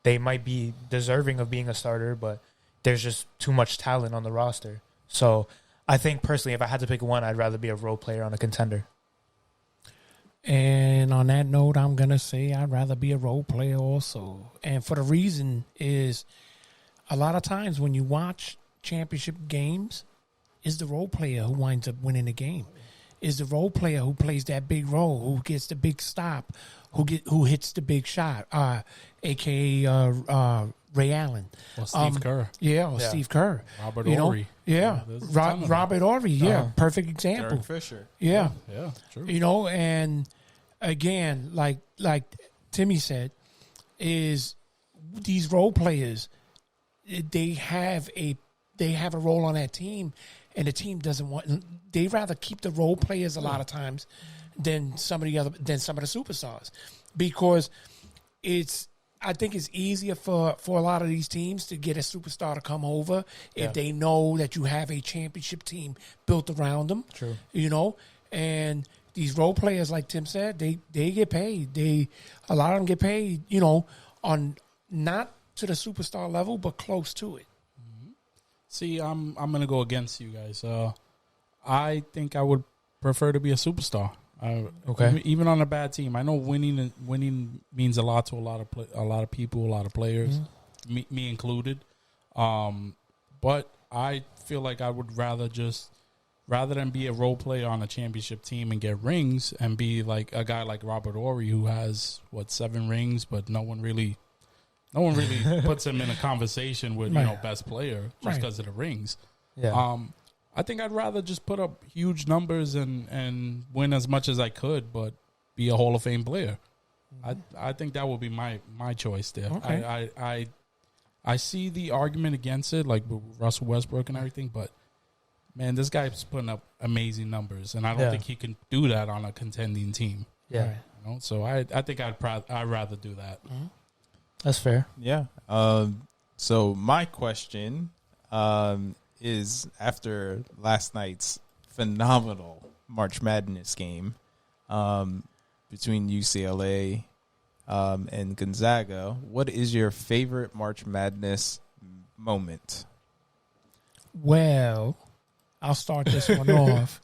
they might be deserving of being a starter, but there's just too much talent on the roster. So I think personally, if I had to pick one, I'd rather be a role player on a contender. And on that note, I'm going to say I'd rather be a role player also. And for the reason is a lot of times when you watch championship games, is the role player who winds up winning the game. Is the role player who plays that big role, who gets the big stop, who hits the big shot, a.k.a. Ray Allen. Or Steve Kerr. Yeah, or Steve Kerr. Robert Ory. Yeah, there's a ton of them. Robert Ory, perfect example. Derek Fisher. Yeah. Yeah, true. And again, like Timmy said, is these role players, they have a role on that team, and the team doesn't want. They rather keep the role players a lot of times than some of the superstars, because I think it's easier for a lot of these teams to get a superstar to come over if they know that you have a championship team built around them. True. And these role players, like Tim said, they get paid. A lot of them get paid, on not to the superstar level, but close to it. See, I'm gonna go against you guys. I think I would prefer to be a superstar. Okay. Even on a bad team, I know winning means a lot to a lot of people, a lot of players, me included. But I feel like I would rather than be a role player on a championship team and get rings, and be like a guy like Robert Ory who has 7 rings, but no one really puts him in a conversation with best player just because of the rings. Yeah. I think I'd rather just put up huge numbers and win as much as I could, but be a Hall of Fame player. I think that would be my choice there. Okay. I see the argument against it, like with Russell Westbrook and everything, but man, this guy's putting up amazing numbers, and I don't think he can do that on a contending team. Yeah. So I think I'd rather do that. That's fair. Yeah. So my question is, after last night's phenomenal March Madness game between UCLA and Gonzaga, what is your favorite March Madness moment? Well, I'll start this one off.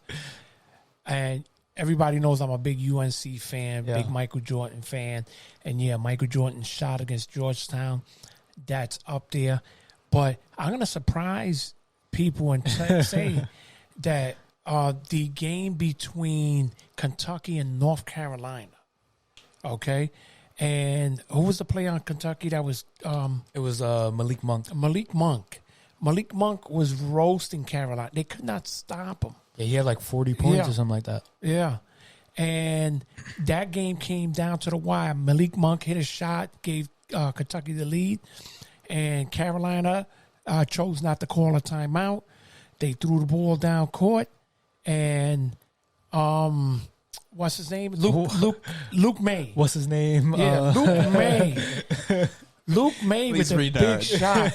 And everybody knows I'm a big UNC fan, Yeah. big Michael Jordan fan. And, yeah, Michael Jordan's shot against Georgetown, that's up there. But I'm going to surprise people and say that the game between Kentucky and North Carolina, okay? And who was the player on Kentucky that was It was Malik Monk. Malik Monk. Malik Monk was roasting Carolina. They could not stop him. Yeah, he had like 40 points Yeah. or something like that. Yeah. And that game came down to the wire. Malik Monk hit a shot, gave Kentucky the lead, and Carolina chose not to call a timeout. They threw the ball down court, and what's his name? Luke May. What's his name? Yeah, Luke May. Luke May with Please a read big that. shot.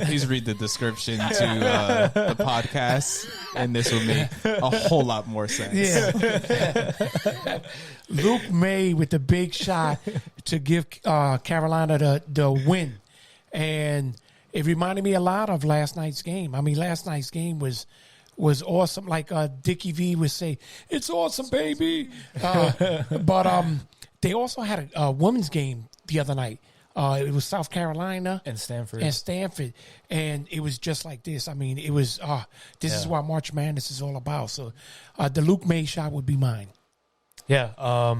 Please read the description to the podcast, and this will make a whole lot more sense. Yeah. Luke May with the big shot to give Carolina the win. And it reminded me a lot of last night's game. I mean, last night's game was awesome. Like Dickie V would say, "It's awesome, baby." But they also had a women's game the other night. It was South Carolina and Stanford. And it was just like this. I mean, it was, this is what March Madness is all about. So the Luke May shot would be mine. Yeah.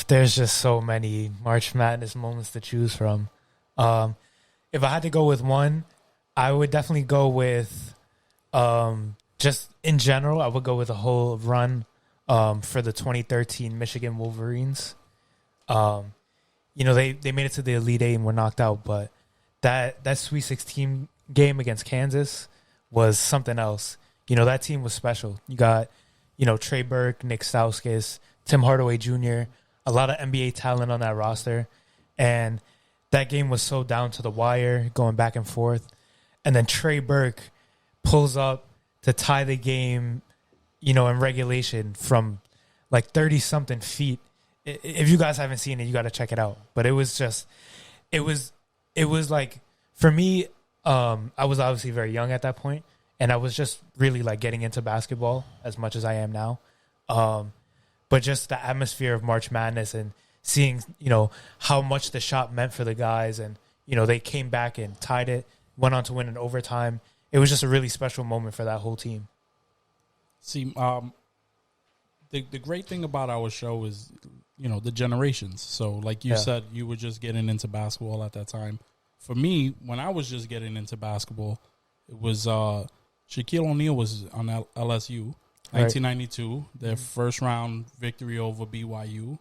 There's just so many March Madness moments to choose from. If I had to go with one, I would definitely go with, just in general, I would go with a whole run for the 2013 Michigan Wolverines. They made it to the Elite Eight and were knocked out, but that Sweet 16 game against Kansas was something else. That team was special. You got, Trey Burke, Nick Stauskas, Tim Hardaway Jr., a lot of NBA talent on that roster. And that game was so down to the wire, going back and forth. And then Trey Burke pulls up to tie the game, in regulation from like 30-something feet. If you guys haven't seen it, you got to check it out. But it was like, for me, I was obviously very young at that point, and I was just really like getting into basketball as much as I am now. But just the atmosphere of March Madness and seeing, how much the shot meant for the guys, and they came back and tied it, went on to win in overtime. It was just a really special moment for that whole team. See, the great thing about our show is, the generations. So like you said, you were just getting into basketball at that time. For me, when I was just getting into basketball, it was Shaquille O'Neal was on LSU, 1992, their first round victory over BYU.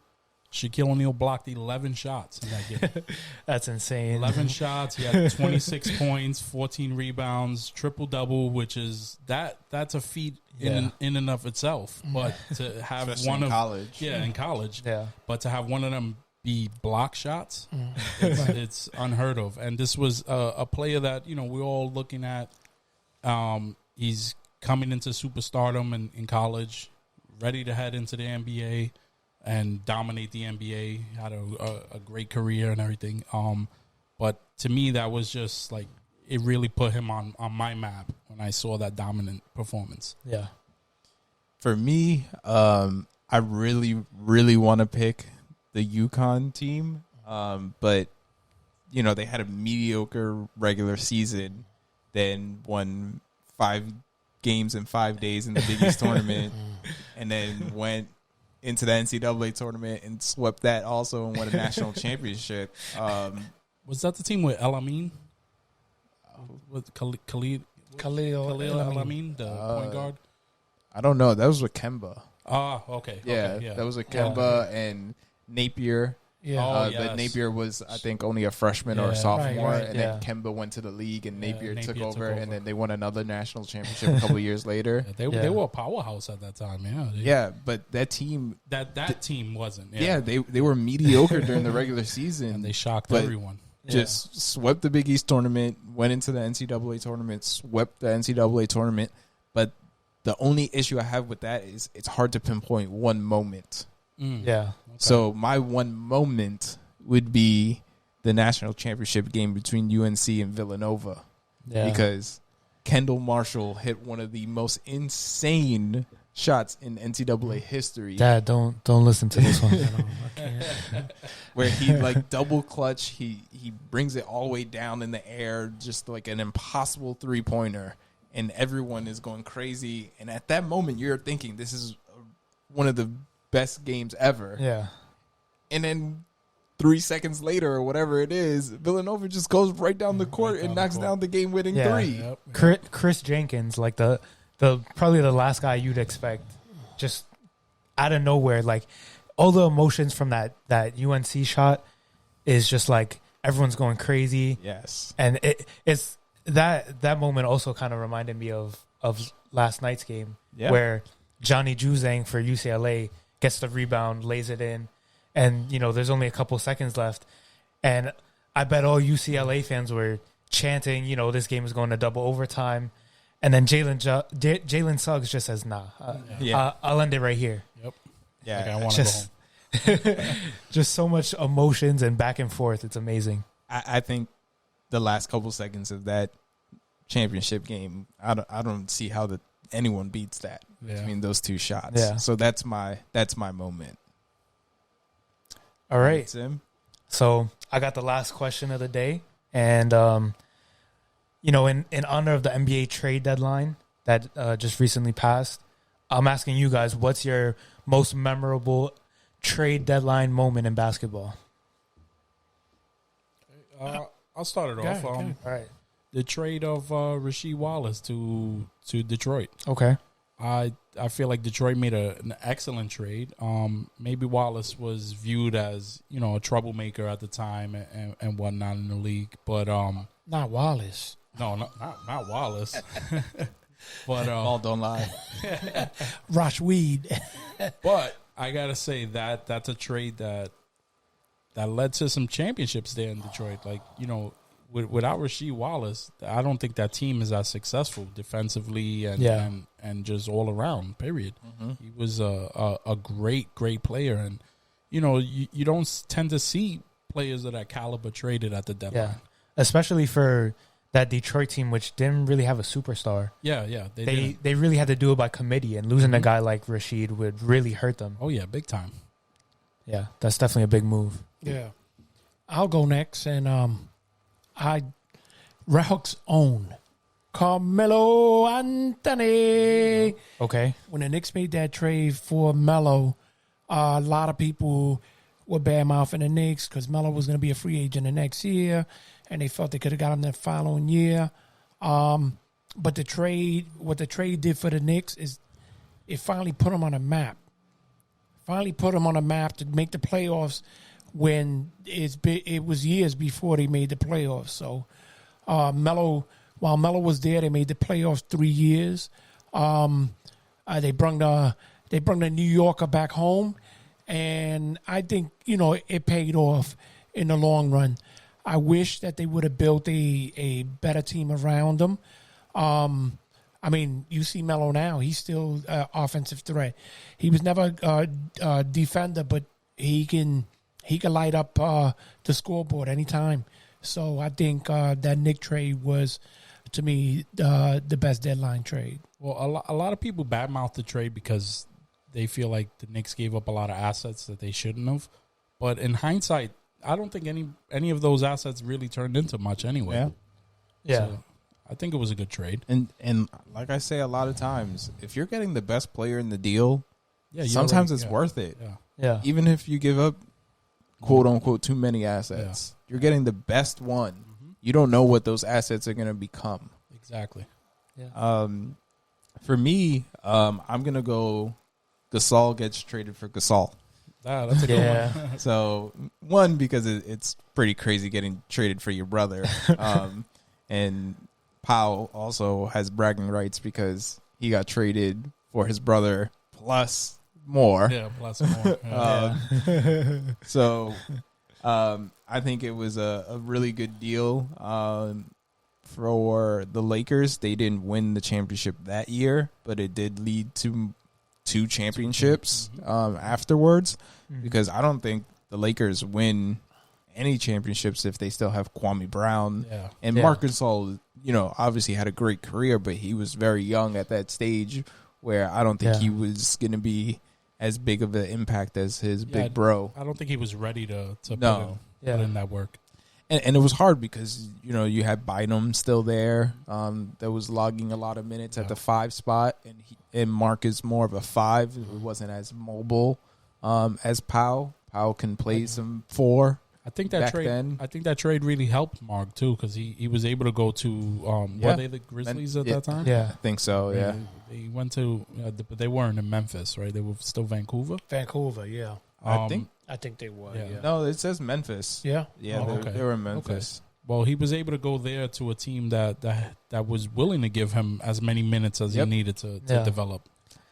Shaquille O'Neal blocked 11 shots in that game. That's insane. 11 shots. He had 26 points, 14 rebounds, triple-double, which is that's a feat in and of itself. But to have Especially one in of college. in college. Yeah. But to have one of them be block shots, it's unheard of. And this was a player that, we're all looking at. He's coming into superstardom in college, ready to head into the NBA and dominate the NBA, had a great career and everything. But to me, that was just like, it really put him on my map when I saw that dominant performance. Yeah. For me, I really, really want to pick the UConn team. But, they had a mediocre regular season, then won 5 games in 5 days in the Big East tournament, and then went into the NCAA tournament and swept that also and won a national championship. Was that the team with El Amin? With Khalil El Amin, the point guard? I don't know. That was with Kemba. Oh, okay. Yeah, okay, that was with Kemba and Napier. Yeah. But Napier was, I think, only a freshman or a sophomore, right. and then Kemba went to the league, and Napier took over, and then they won another national championship a couple years later. They were a powerhouse at that time, But that team... That team wasn't. They were mediocre during the regular season. And they shocked everyone. Just swept the Big East tournament, went into the NCAA tournament, swept the NCAA tournament. But the only issue I have with that is it's hard to pinpoint one moment. Yeah. Okay. So my one moment would be the national championship game between UNC and Villanova. Yeah. Because Kendall Marshall hit one of the most insane shots in NCAA history. Dad, don't listen to this one. Where he like double clutch, he brings it all the way down in the air, just like an impossible 3-pointer, and everyone is going crazy. And at that moment, you're thinking this is one of the best games ever. Yeah. And then 3 seconds later, or whatever it is, Villanova just goes right down the court and knocks down the game-winning 3. Yep. Chris Jenkins, like the probably the last guy you'd expect, just out of nowhere, like all the emotions from that UNC shot is just like everyone's going crazy. Yes. And it's that moment also kind of reminded me of last night's game where Johnny Juzang for UCLA gets the rebound, lays it in, and there's only a couple seconds left, and I bet all UCLA fans were chanting, this game is going to double overtime. And then Jalen Suggs just says, "Nah, I'll end it right here." Yep. Yeah, like I want to go home. Just so much emotions and back and forth. It's amazing. I think the last couple seconds of that championship game, I don't see how anyone beats that between those two shots. Yeah. So that's my moment. All right, Tim. So I got the last question of the day, and in honor of the NBA trade deadline that just recently passed, I'm asking you guys, what's your most memorable trade deadline moment in basketball? I'll start it off. All right. The trade of Rasheed Wallace to Detroit. Okay. I feel like Detroit made an excellent trade. Maybe Wallace was viewed as a troublemaker at the time and whatnot in the league, but Not Wallace. no, not Wallace. But Ball don't lie. Rosh Weed. but I gotta say that's a trade that led to some championships there in Detroit. Like without Rasheed Wallace, I don't think that team is as successful defensively and just all around. Period. Mm-hmm. He was a great player, and you don't tend to see players of that caliber traded at the deadline. Yeah, especially for that Detroit team, which didn't really have a superstar. Yeah, They really had to do it by committee, and losing a guy like Rasheed would really hurt them. Oh yeah, big time. Yeah, that's definitely a big move. Yeah. I'll go next, and Rock's own Carmelo Anthony. Okay. When the Knicks made that trade for Melo, a lot of people were bad-mouthing the Knicks because Melo was going to be a free agent the next year, and they felt they could have got him the following year. But what the trade did for the Knicks is it finally put them on a map. Finally put them on a map to make the playoffs when it was years before they made the playoffs. So while Melo was there, they made the playoffs 3 years. They brung the New Yorker back home, and I think it paid off in the long run. I wish that they would have built a better team around them. You see Melo now; he's still offensive threat. He was never a defender, but he can light up the scoreboard anytime. So I think that Knick trade was, to me, the best deadline trade. Well, a lot of people badmouth the trade because they feel like the Knicks gave up a lot of assets that they shouldn't have. But in hindsight, I don't think any of those assets really turned into much anyway. Yeah. So I think it was a good trade. And like I say a lot of times, if you're getting the best player in the deal, sometimes it's worth it. Yeah. Even if you give up, quote unquote, too many assets, you're getting the best one. Mm-hmm. You don't know what those assets are going to become. Exactly. Yeah. For me, I'm going to go Gasol gets traded for Gasol. That's a good one. So, one, because it's pretty crazy getting traded for your brother. And Powell also has bragging rights because he got traded for his brother plus more. Yeah, plus more. So, I think it was a really good deal for the Lakers. They didn't win the championship that year, but it did lead to 2 championships afterwards, because I don't think the Lakers win any championships if they still have Kwame Brown. And Marc Gasol, obviously had a great career, but he was very young at that stage where I don't think Yeah. he was going to be as big of an impact as his big bro. I don't think he was ready to put in that work. And it was hard because, you know, you had Bynum still there that was logging a lot of minutes at the 5 spot. And Mark is more of a 5. It wasn't as mobile as Powell. Powell can play some 4. I think that trade really helped Mark too, because he was able to go to were they the Grizzlies at that time? Yeah, I think so. Yeah, they went to, but they weren't in Memphis, right? They were still Vancouver. Vancouver, yeah. I think they were. Yeah. Yeah. no, it says Memphis. Yeah, They were in Memphis. Okay. Well, he was able to go there to a team that was willing to give him as many minutes as he needed to develop.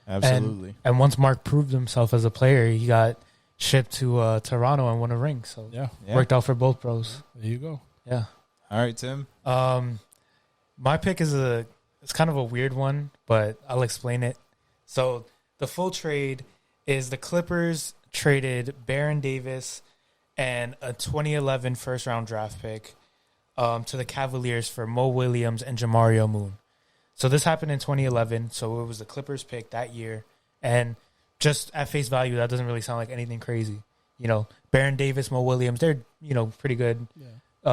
Absolutely. And once Mark proved himself as a player, he got shipped to Toronto and won a ring. So worked out for both bros. There you go. Yeah. All right, Tim. My pick is it's kind of a weird one, but I'll explain it. So the full trade is the Clippers traded Baron Davis and a 2011 first round draft pick to the Cavaliers for Mo Williams and Jamario Moon. So this happened in 2011. So it was the Clippers pick that year. And just at face value, that doesn't really sound like anything crazy. You know, Baron Davis, Mo Williams, they're, you know, pretty good,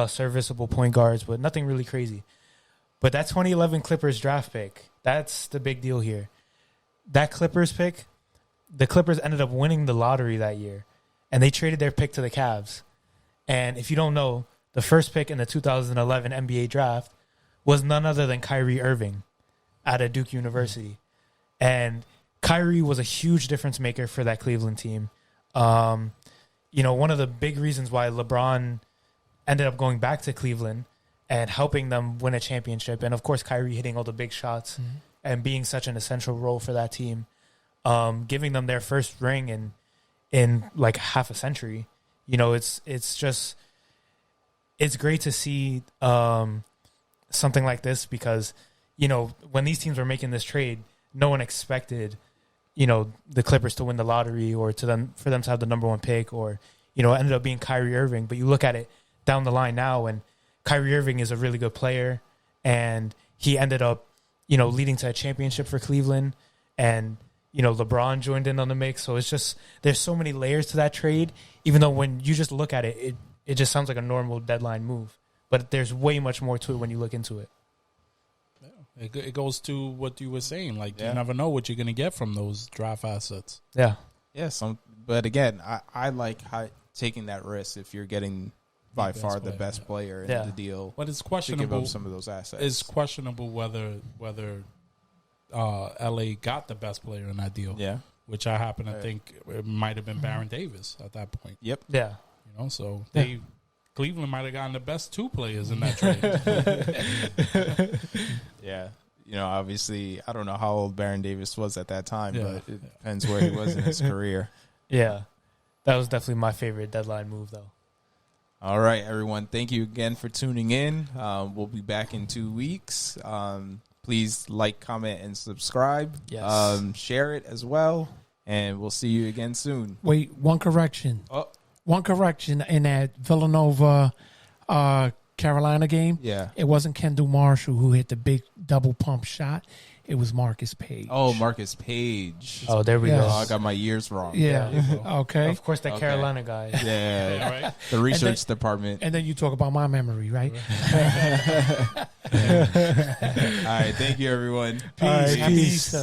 serviceable point guards, but nothing really crazy. But that 2011 Clippers draft pick, that's the big deal here. That Clippers pick, the Clippers ended up winning the lottery that year, and they traded their pick to the Cavs. And if you don't know, the first pick in the 2011 NBA draft was none other than Kyrie Irving out of Duke University. And Kyrie was a huge difference maker for that Cleveland team. You know, one of the big reasons why LeBron ended up going back to Cleveland and helping them win a championship. And, of course, Kyrie hitting all the big shots and being such an essential role for that team, giving them their first ring in like half a century. You know, it's great to see something like this because, you know, when these teams were making this trade, no one expected, you know, the Clippers to win the lottery or for them to have the number 1 pick or, you know, it ended up being Kyrie Irving. But you look at it down the line now and Kyrie Irving is a really good player and he ended up, you know, leading to a championship for Cleveland and, you know, LeBron joined in on the mix. So it's just, there's so many layers to that trade, even though when you just look at it, it just sounds like a normal deadline move. But there's way much more to it when you look into it. It goes to what you were saying. Like, you never know what you're going to get from those draft assets. Yeah. Yeah, but again, I like taking that risk if you're getting by far the best player in the deal. But it's questionable. To give up some of those assets. It's questionable whether LA got the best player in that deal. Yeah. Which I happen to think it might have been Baron Davis at that point. Yep. Yeah. You know, so Cleveland might have gotten the best 2 players in that trade. Yeah. You know, obviously, I don't know how old Baron Davis was at that time, but it depends where he was in his career. Yeah. That was definitely my favorite deadline move, though. All right, everyone. Thank you again for tuning in. We'll be back in 2 weeks. Please like, comment, and subscribe. Yes. Share it as well. And we'll see you again soon. Wait, one correction. Oh. One correction in that Villanova Carolina game. Yeah. It wasn't Kendall Marshall who hit the big double pump shot. It was Marcus Page. Oh, Marcus Page. Oh, there we go. Oh, I got my years wrong. Yeah. Okay. Of course, the Carolina guy. Yeah. Right? The research department. And then you talk about my memory, right? All right. Thank you, everyone. Peace.